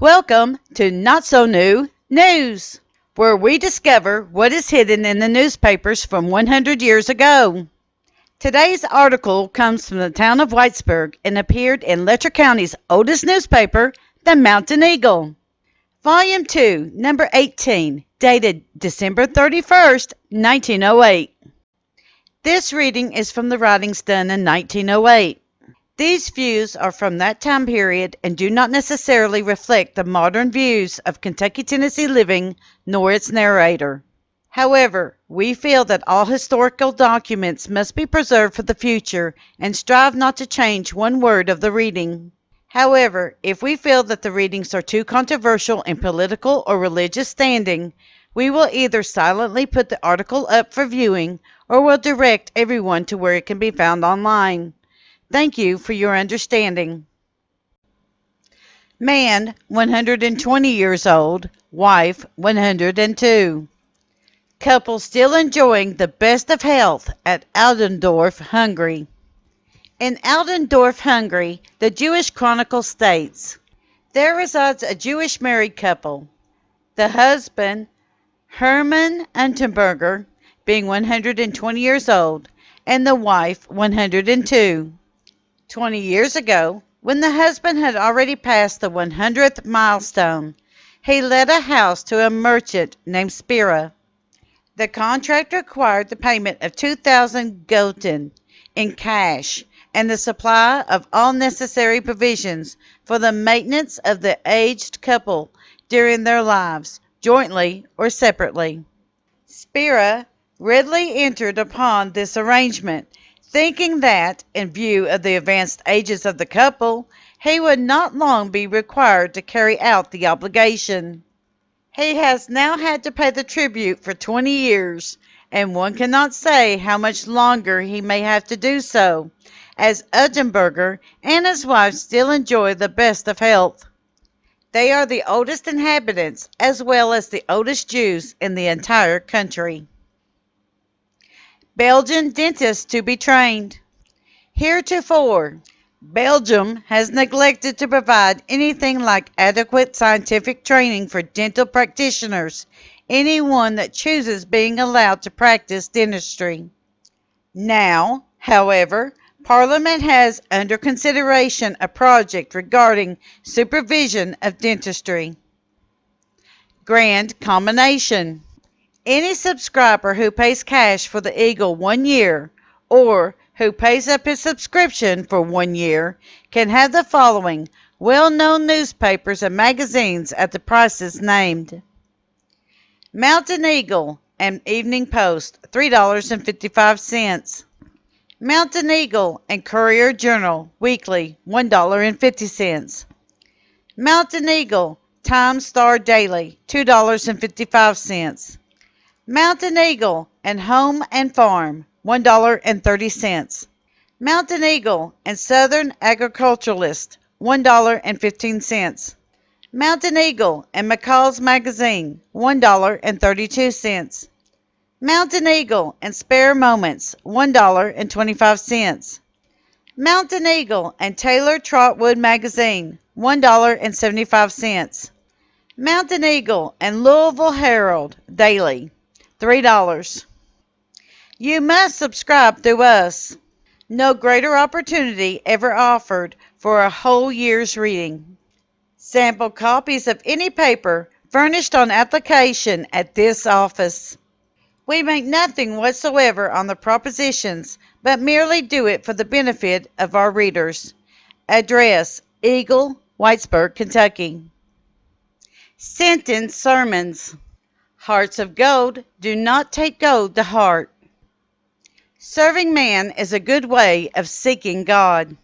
Welcome to Not So New News, where we discover what is hidden in the newspapers from 100 years ago. Today's article comes from the town of Whitesburg and appeared in Letcher County's oldest newspaper, the Mountain Eagle. Volume 2, number 18, dated December 31st, 1908. This reading is from the writings done in 1908. These views are from that time period and do not necessarily reflect the modern views of Kentucky Tennessee living nor its narrator. However, we feel that all historical documents must be preserved for the future and strive not to change one word of the reading. However, if we feel that the readings are too controversial in political or religious standing, we will either silently put the article up for viewing or will direct everyone to where it can be found online. Thank you for your understanding. Man, 120 years old. Wife, 102. Couple still enjoying the best of health at Aldendorf, Hungary. In Aldendorf, Hungary, the Jewish Chronicle states, there resides a Jewish married couple. The husband, Hermann Unterberger, being 120 years old, and the wife, 102. 20 years ago, when the husband had already passed the 100th milestone, he let a house to a merchant named Spira. The contract required the payment of 2,000 gulden in cash and the supply of all necessary provisions for the maintenance of the aged couple during their lives, jointly or separately. Spira readily entered upon this arrangement, thinking that, in view of the advanced ages of the couple, he would not long be required to carry out the obligation. He has now had to pay the tribute for 20 years, and one cannot say how much longer he may have to do so, as Udgenberger and his wife still enjoy the best of health. They are the oldest inhabitants, as well as the oldest Jews in the entire country. Belgian dentists to be trained. Heretofore, Belgium has neglected to provide anything like adequate scientific training for dental practitioners, anyone that chooses being allowed to practice dentistry. Now, however, Parliament has under consideration a project regarding supervision of dentistry. Grand Combination. Any subscriber who pays cash for the Eagle 1 year, or who pays up his subscription for 1 year, can have the following well-known newspapers and magazines at the prices named. Mountain Eagle and Evening Post, $3.55. Mountain Eagle and Courier Journal, weekly, $1.50. Mountain Eagle, Times Star Daily, $2.55. Mountain Eagle and Home and Farm, $1.30. Mountain Eagle and Southern Agriculturalist, $1.15. Mountain Eagle and McCall's Magazine, $1.32. Mountain Eagle and Spare Moments, $1.25. Mountain Eagle and Taylor Trotwood Magazine, $1.75. Mountain Eagle and Louisville Herald Daily, $3. You must subscribe through us. No greater opportunity ever offered for a whole year's reading. Sample copies of any paper furnished on application at this office. We make nothing whatsoever on the propositions, but merely do it for the benefit of our readers. Address, Eagle, Whitesburg, Kentucky. Sentence Sermons. Hearts of gold do not take gold to heart. Serving man is a good way of seeking God.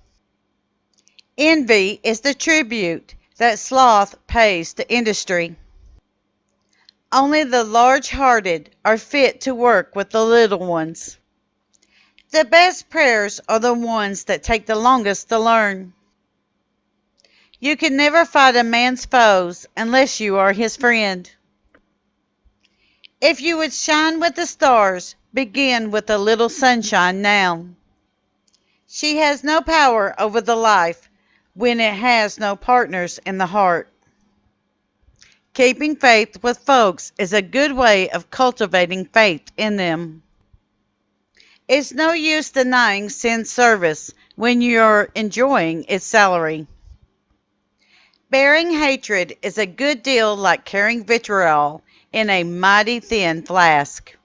Envy is the tribute that sloth pays to industry. Only the large-hearted are fit to work with the little ones. The best prayers are the ones that take the longest to learn. You can never fight a man's foes unless you are his friend. If you would shine with the stars, begin with a little sunshine now. She has no power over the life when it has no partners in the heart. Keeping faith with folks is a good way of cultivating faith in them. It's no use denying sin's service when you're enjoying its salary. Bearing hatred is a good deal like carrying vitriol in a mighty thin flask.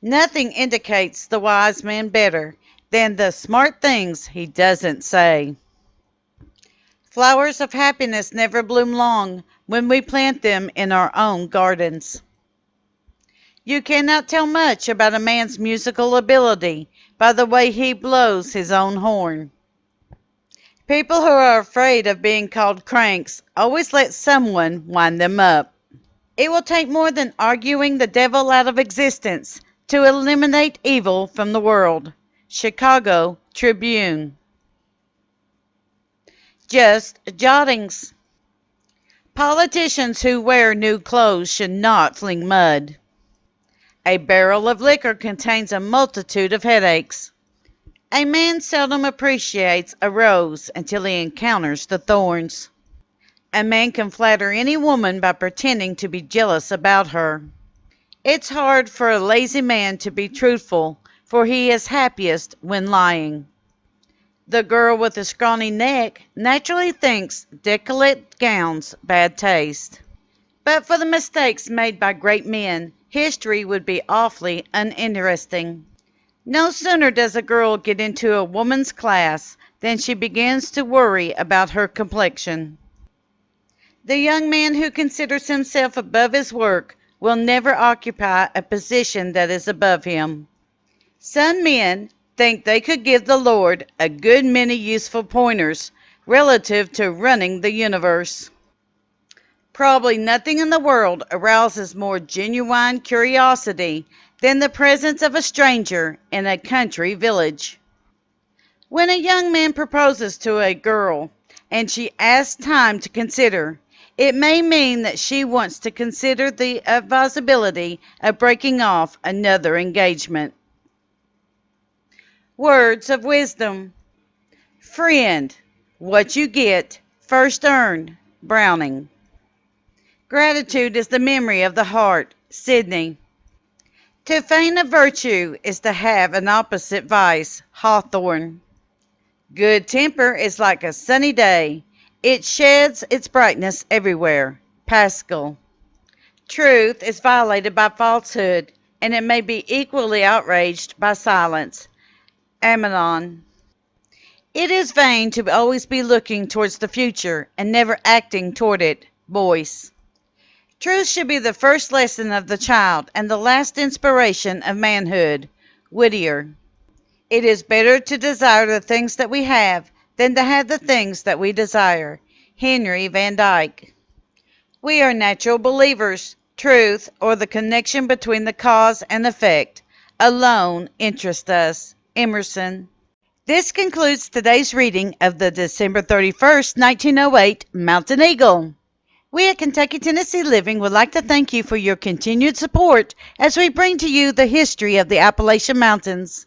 Nothing indicates the wise man better than the smart things he doesn't say. Flowers of happiness never bloom long when we plant them in our own gardens. You cannot tell much about a man's musical ability by the way he blows his own horn. People who are afraid of being called cranks always let someone wind them up. It will take more than arguing the devil out of existence to eliminate evil from the world. Chicago Tribune. Just jottings. Politicians who wear new clothes should not fling mud. A barrel of liquor contains a multitude of headaches. A man seldom appreciates a rose until he encounters the thorns. A man can flatter any woman by pretending to be jealous about her. It's hard for a lazy man to be truthful, for he is happiest when lying. The girl with a scrawny neck naturally thinks décolleté gowns bad taste. But for the mistakes made by great men, history would be awfully uninteresting. No sooner does a girl get into a woman's class than she begins to worry about her complexion. The young man who considers himself above his work will never occupy a position that is above him. Some men think they could give the Lord a good many useful pointers relative to running the universe. Probably nothing in the world arouses more genuine curiosity than the presence of a stranger in a country village. When a young man proposes to a girl and she asks time to consider, it may mean that she wants to consider the advisability of breaking off another engagement. Words of wisdom. Friend, what you get, first earn. Browning. Gratitude is the memory of the heart. Sidney. To feign a virtue is to have an opposite vice. Hawthorne. Good temper is like a sunny day. It sheds its brightness everywhere. Pascal. Truth is violated by falsehood, and it may be equally outraged by silence. Amidon. It is vain to always be looking towards the future and never acting toward it. Boyce. Truth should be the first lesson of the child and the last inspiration of manhood. Whittier. It is better to desire the things that we have than to have the things that we desire. Henry Van Dyke. We are natural believers. Truth, or the connection between the cause and effect, alone interests us. Emerson. This concludes today's reading of the December 31st, 1908 Mountain Eagle. We at Kentucky Tennessee Living would like to thank you for your continued support as we bring to you the history of the Appalachian Mountains.